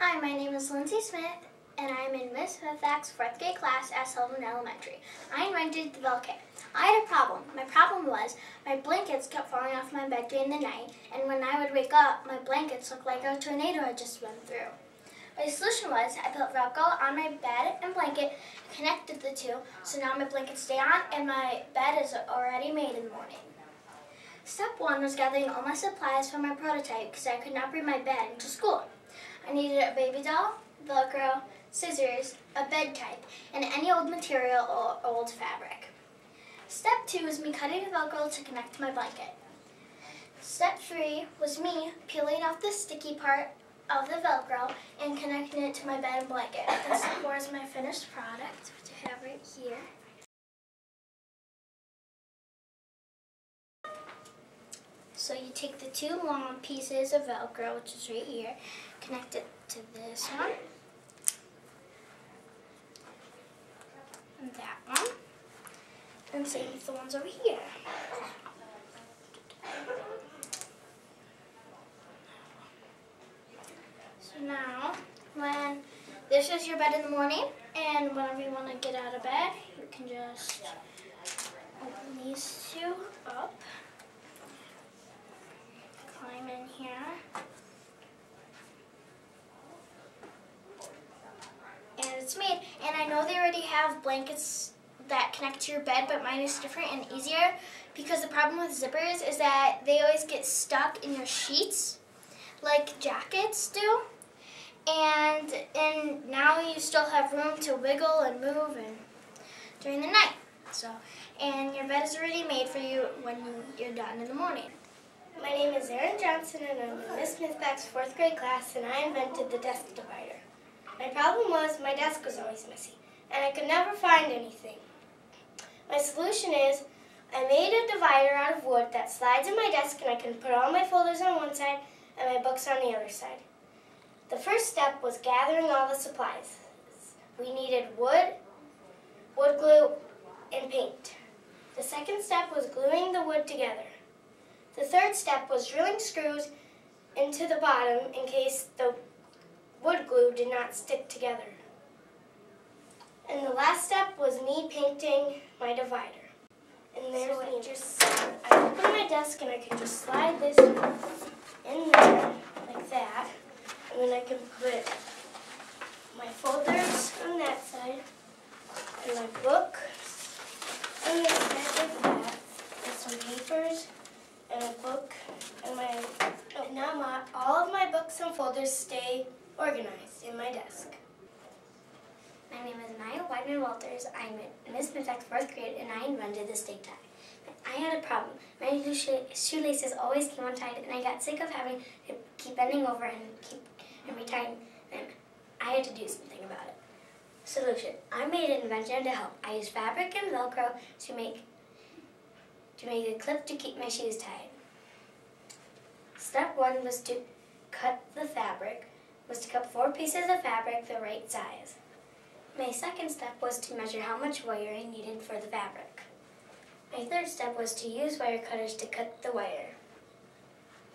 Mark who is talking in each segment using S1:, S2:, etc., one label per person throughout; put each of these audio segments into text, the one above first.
S1: Hi, my name is Lindsay Smith, and I am in Miss Smith's 4th grade class at Sullivan Elementary. I invented the Velcro. I had a problem. My problem was my blankets kept falling off my bed during the night, and when I would wake up, my blankets looked like a tornado had just run through. My solution was I put Velcro on my bed and blanket, connected the two, so now my blankets stay on and my bed is already made in the morning. Step 1 was gathering all my supplies for my prototype because I could not bring my bed into school. I needed a baby doll, Velcro, scissors, a bed type, and any old material or old fabric. Step 2 was me cutting the Velcro to connect to my blanket. Step 3 was me peeling off the sticky part of the Velcro and connecting it to my bed and blanket. And step 4 is my finished product, which I have right here. So you take the two long pieces of Velcro, which is right here, connect it to this one, and that one, and same with the ones over here. So now, when this is your bed in the morning, and whenever you want to get out of bed, you can just open these two up. Climb in here. And it's made. And I know they already have blankets that connect to your bed, but mine is different and easier because the problem with zippers is that they always get stuck in your sheets like jackets do. And now you still have room to wiggle and move and during the night. And your bed is already made for you when you're done in the morning.
S2: My name is Erin Johnson, and I'm in Miss Smith's 4th grade class, and I invented the desk divider. My problem was my desk was always messy, and I could never find anything. My solution is I made a divider out of wood that slides in my desk, and I can put all my folders on one side and my books on the other side. The first step was gathering all the supplies. We needed wood glue, and paint. The second step was gluing the wood together. The third step was drilling screws into the bottom in case the wood glue did not stick together. And the last step was me painting my divider. And there's me just, I open my desk and I can just slide this in there like that. And then I can put my folders on that side and my book on this side like that and some papers. And a book, and now all of my books and folders stay organized in my desk.
S1: My name is Maya Weidman-Walters. I'm in Miss Smith's 4th grade, and I invented the stick tie. I had a problem. My shoelaces always came untied, and I got sick of having to keep bending over and retying them. I had to do something about it. Solution: I made an invention to help. I used fabric and Velcro to make a clip to keep my shoes tied. Step 1 was to cut 4 pieces of fabric the right size. My second step was to measure how much wire I needed for the fabric. My third step was to use wire cutters to cut the wire.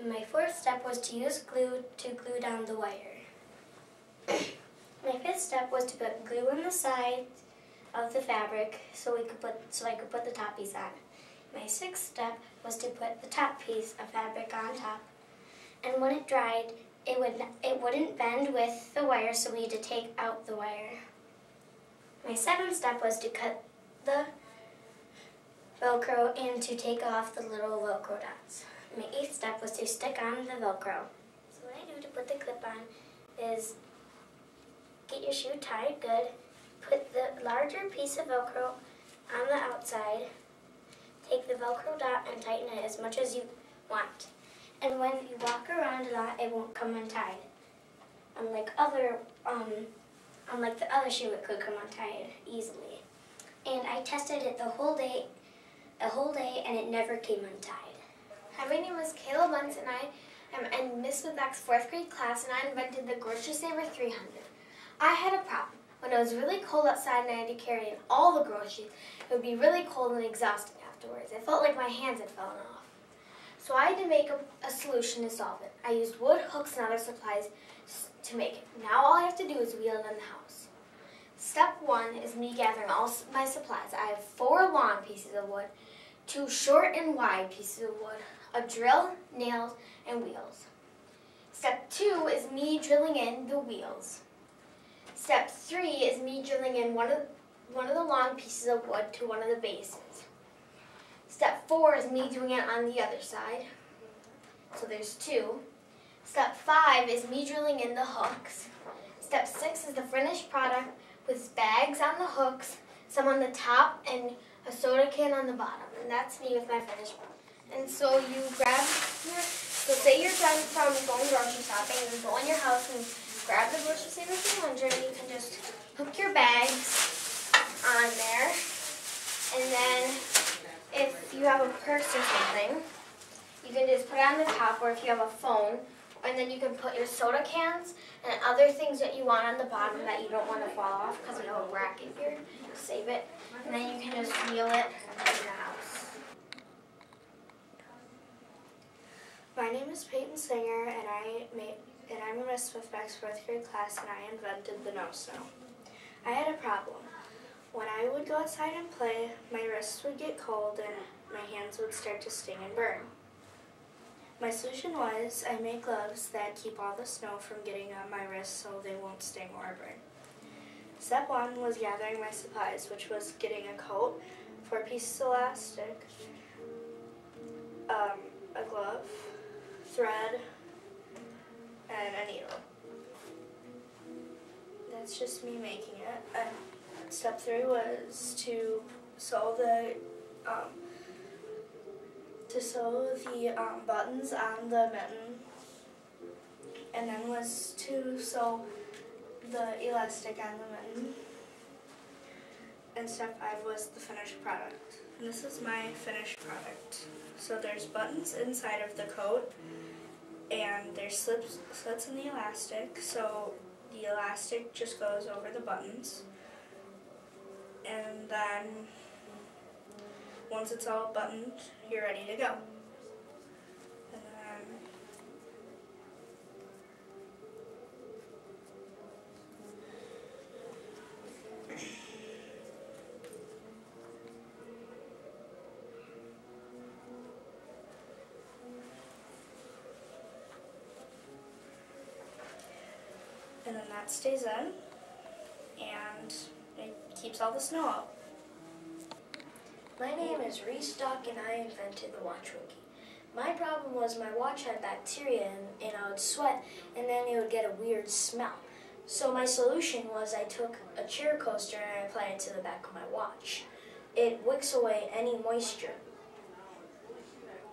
S1: My fourth step was to use glue to glue down the wire. My fifth step was to put glue on the sides of the fabric so I could put the top piece on. My sixth step was to put the top piece of fabric on top, and when it dried, it wouldn't bend with the wire, so we had to take out the wire. My seventh step was to cut the Velcro and to take off the little Velcro dots. My eighth step was to stick on the Velcro. So what I do to put the clip on is get your shoe tied good, put the larger piece of Velcro on the outside, take the Velcro dot and tighten it as much as you want. And when you walk around a lot, it won't come untied. Unlike the other shoe, it could come untied easily. And I tested it a whole day, and it never came untied.
S3: Hi, my name is Kayla Bunce, and I am in Miss Smith's 4th grade class, and I invented the Grocery Saver 300. I had a problem. When it was really cold outside and I had to carry in all the groceries, it would be really cold and exhausting afterwards. It felt like my hands had fallen off. So I had to make a solution to solve it. I used wood, hooks, and other supplies to make it. Now all I have to do is wheel it in the house. Step 1 is me gathering all my supplies. I have 4 long pieces of wood, 2 short and wide pieces of wood, a drill, nails, and wheels. Step 2 is me drilling in the wheels. Step 3 is me drilling in one of the long pieces of wood to one of the bases. Step 4 is me doing it on the other side. So there's 2. Step 5 is me drilling in the hooks. Step 6 is the finished product with bags on the hooks, some on the top, and a soda can on the bottom. And that's me with my finished product. And so you grab so say you're done from going grocery shopping, and go in your house and grab the Grocery Saver 300, and you can just hook your bags on there. And then if you have a purse or something, you can just put it on the top, or if you have a phone, and then you can put your soda cans and other things that you want on the bottom that you don't want to fall off because we have a bracket here. Save it, and then you can just wheel it in the house.
S2: My name is Peyton Singer, and I'm in Miss Smithback's 4th grade class, and I invented the no snow. I had a problem. When I would go outside and play, my wrists would get cold and my hands would start to sting and burn. My solution was I made gloves that keep all the snow from getting on my wrists so they won't sting or burn. Step 1 was gathering my supplies, which was getting a coat, 4 pieces of elastic, a glove, thread, and a needle. That's just me making it. Step 3 was to sew the buttons on the mitten, and then was to sew the elastic on the mitten. And step 5 was the finished product. And this is my finished product. So there's buttons inside of the coat, and there's slits in the elastic, so the elastic just goes over the buttons. And then once it's all buttoned, you're ready to go. And then that stays in, and it keeps all the snow out.
S4: My name is Reese Stock, and I invented the watch rookie. My problem was my watch had bacteria and I would sweat, and then it would get a weird smell. So my solution was I took a chair coaster and I applied it to the back of my watch. It wicks away any moisture.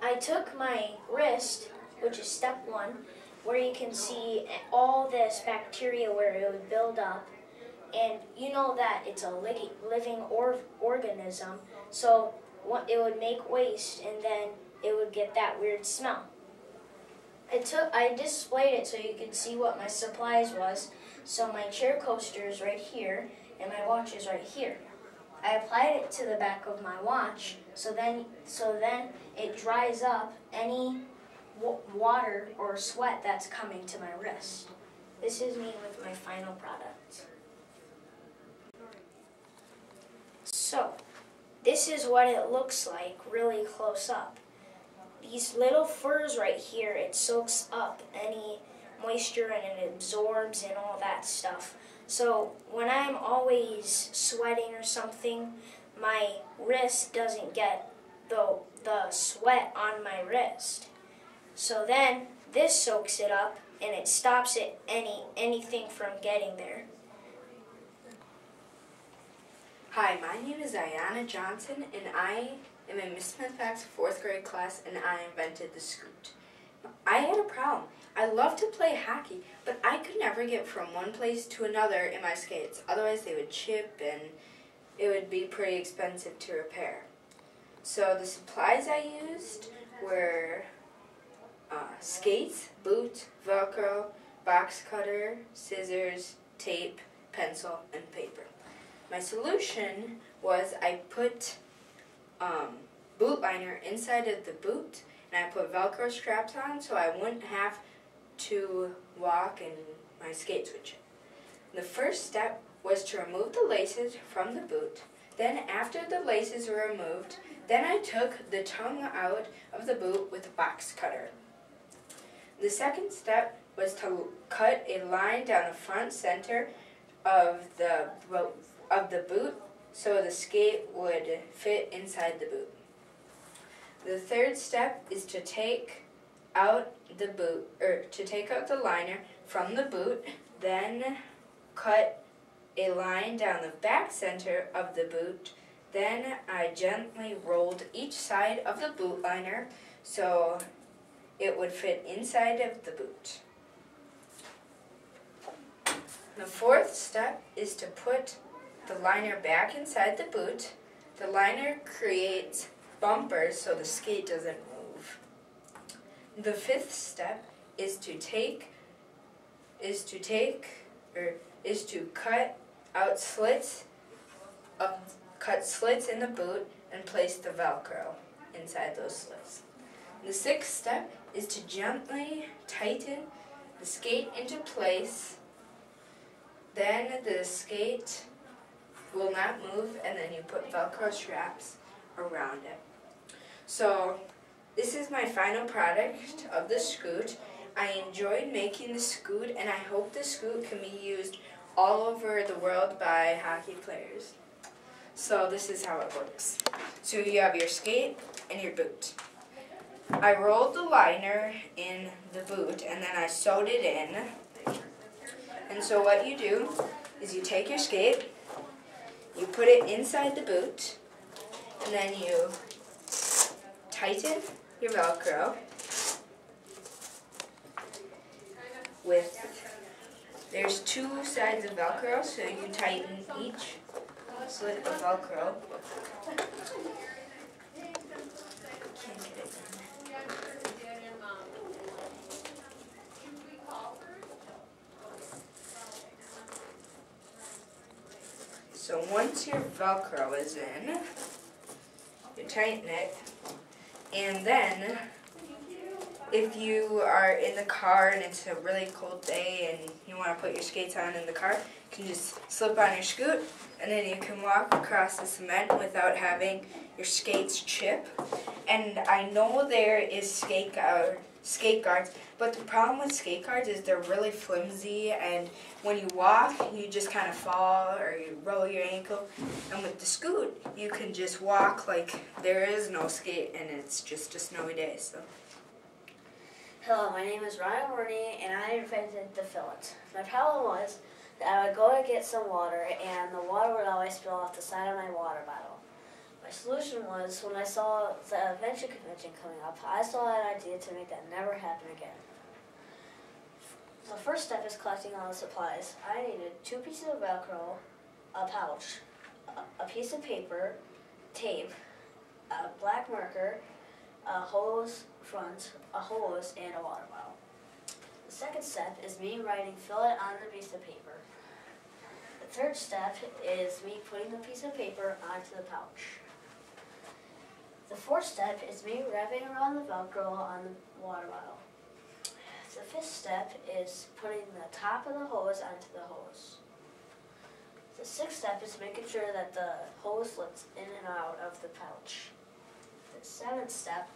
S4: I took my wrist, which is step 1, where you can see all this bacteria where it would build up, and you know that it's a living organism, so it would make waste, and then it would get that weird smell. I displayed it so you could see what my supplies was. So my chair coaster is right here, and my watch is right here. I applied it to the back of my watch, so then it dries up any water or sweat that's coming to my wrist. This is me with my final product. So, this is what it looks like really close up. These little furs right here, it soaks up any moisture and it absorbs and all that stuff. So when I'm always sweating or something, my wrist doesn't get the sweat on my wrist. So then this soaks it up and it stops anything from getting there.
S5: Hi, my name is Diana Johnson, and I am in Miss Smithback's 4th grade class, and I invented the scoot. I had a problem. I love to play hockey, but I could never get from one place to another in my skates. Otherwise, they would chip, and it would be pretty expensive to repair. So the supplies I used were skates, boot, Velcro, box cutter, scissors, tape, pencil, and paper. My solution was I put boot liner inside of the boot, and I put Velcro straps on so I wouldn't have to walk and my skates would chip. The first step was to remove the laces from the boot. Then after the laces were removed, then I took the tongue out of the boot with a box cutter. The second step was to cut a line down the front center of the boot so the skate would fit inside the boot. The third step is to take out the liner from the boot, then cut a line down the back center of the boot. Then I gently rolled each side of the boot liner so it would fit inside of the boot. The fourth step is to put the liner back inside the boot. The liner creates bumpers so the skate doesn't move. The fifth step is to cut slits in the boot and place the Velcro inside those slits. The sixth step is to gently tighten the skate into place. Then the skate will not move, and then you put Velcro straps around it. So this is my final product of the scoot. I enjoyed making the scoot, and I hope the scoot can be used all over the world by hockey players. So this is how it works. So you have your skate and your boot. I rolled the liner in the boot and then I sewed it in. And so what you do is you take your skate, you put it inside the boot, and then you tighten your Velcro there's two sides of Velcro, so you tighten each slit of Velcro. Can't get it done. So once your Velcro is in, you tighten it, and then if you are in the car and it's a really cold day and you want to put your skates on in the car, you can just slip on your scoot and then you can walk across the cement without having your skates chip. And I know there is skate guards, but the problem with skate guards is they're really flimsy, and when you walk, you just kind of fall or you roll your ankle. And with the scoot, you can just walk like there is no skate and it's just a snowy day. So.
S6: Hello, my name is Ryan Rooney, and I invented the fillet. My problem was that I would go to get some water, and the water would always spill off the side of my water bottle. My solution was, when I saw the Invention convention coming up, I saw an idea to make that never happen again. The first step is collecting all the supplies. I needed 2 pieces of Velcro, a pouch, a piece of paper, tape, a black marker, a hose front, a hose, and a water bottle. The second step is me writing fillet on the piece of paper. The third step is me putting the piece of paper onto the pouch. The fourth step is me wrapping around the Velcro on the water bottle. The fifth step is putting the top of the hose onto the hose. The sixth step is making sure that the hose slips in and out of the pouch. The seventh step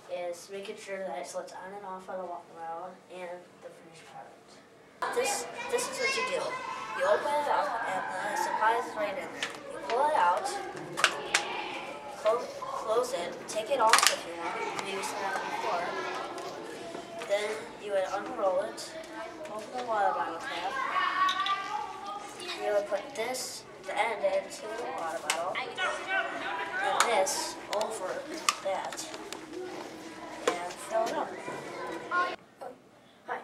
S6: is making sure that it slits on and off of the water bottle and the finished product. This is what you do. You open it up and the supply is right in there. You pull it out, close it, take it off if you want, maybe some on the floor. Then you would unroll it, open the water bottle cap. You would put the end into the water bottle, and this over that.
S2: Hi,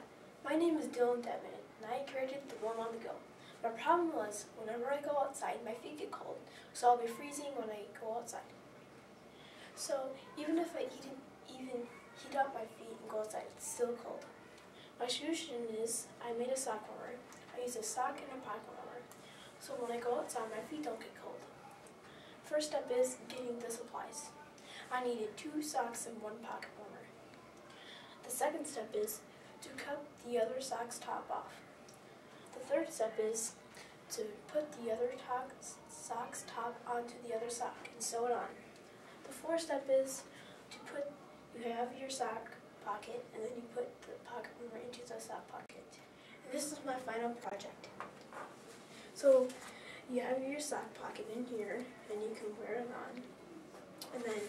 S2: my name is Dylan Devin, and I created the one on the go. My problem was, whenever I go outside, my feet get cold, so I'll be freezing when I go outside. So even if I even heat up my feet and go outside, it's still cold. My solution is, I made a sock warmer. I use a sock and a pocket warmer, so when I go outside, my feet don't get cold. First step is getting the supplies. I needed 2 socks and 1 pocket warmer. The second step is to cut the other sock's top off. The third step is to put the other sock's top onto the other sock and sew it on. The fourth step is to you have your sock pocket and then you put the pocket warmer into the sock pocket. And this is my final project. So you have your sock pocket in here and you can wear it on. And then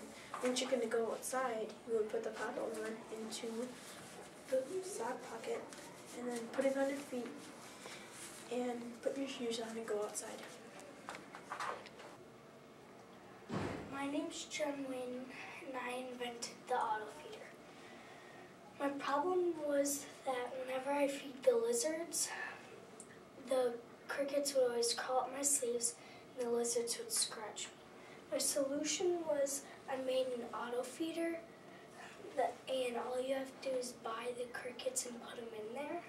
S2: once you're going to go outside, you would put the pocket warmer into the sock pocket and then put it on your feet and put your shoes on and go outside.
S7: My name's John Wayne and I invented the auto feeder. My problem was that whenever I feed the lizards, the crickets would always crawl up my sleeves and the lizards would scratch me. My solution was I made an auto feeder and all you have to do is buy the crickets and put them in there.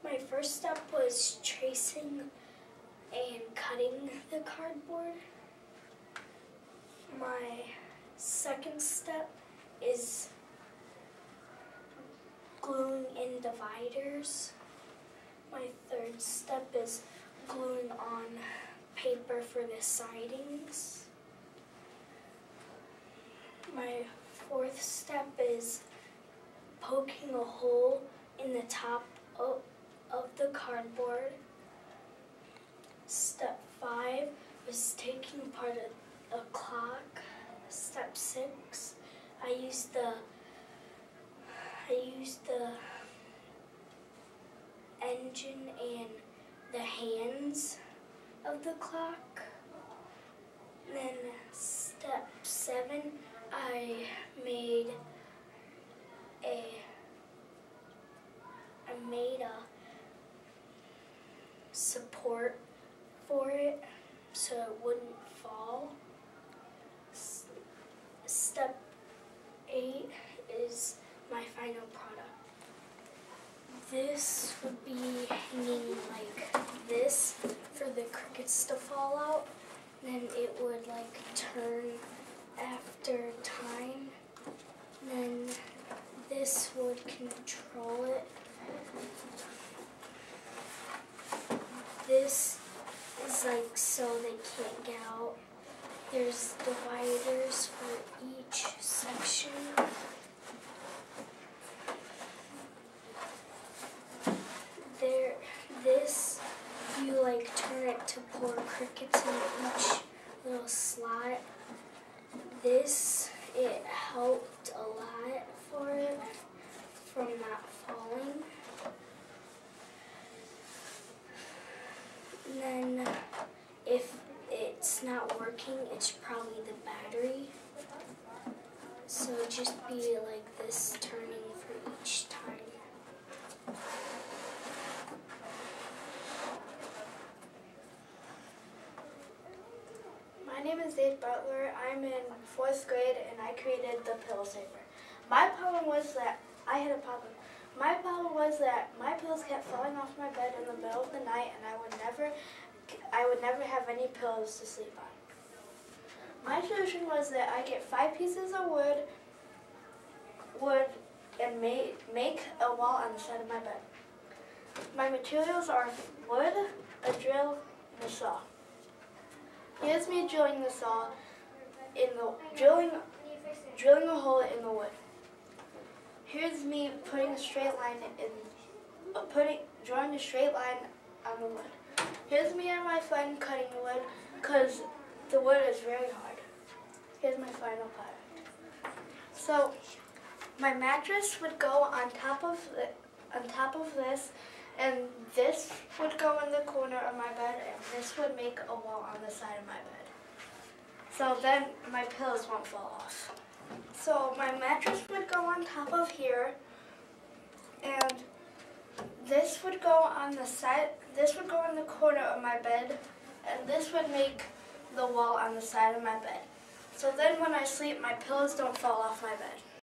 S7: My first step was tracing and cutting the cardboard. My second step is gluing in dividers. My third step is gluing on paper for the sidings. My fourth step is poking a hole in the top of the cardboard. Step 5 was taking apart a clock. Step 6, I used the engine and the hands of the clock. Then step 7, I made a support for it so it wouldn't fall. Step 8 is my final product. This would be hanging like this for the crickets to fall out. Then it would like turn after time. Then this would control it. This is like so they can't get out. There's dividers for each section. This, you like turn it to pour crickets in each little slot. This, it helped a lot for it from not falling. And then if it's not working, it's probably the battery. So it'd just be like this turning for each time.
S2: My name is Dave Butler. I'm in 4th grade and I created the pillow saver. My problem was that my pillows kept falling off my bed in the middle of the night and I would never have any pillows to sleep on. My solution was that I get 5 pieces of wood and make a wall on the side of my bed. My materials are wood, a drill, and a saw. Here's me drilling the saw drilling a hole in the wood. Here's me putting a straight line drawing a straight line on the wood. Here's me and my friend cutting the wood because the wood is very hard. Here's my final product. So my mattress would go on top of this, and this would go in the corner of my bed, and this would make a wall on the side of my bed. So then my pillows won't fall off. So my mattress would go on top of here, and this would go on the side, this would go in the corner of my bed, and this would make the wall on the side of my bed. So then when I sleep, my pillows don't fall off my bed.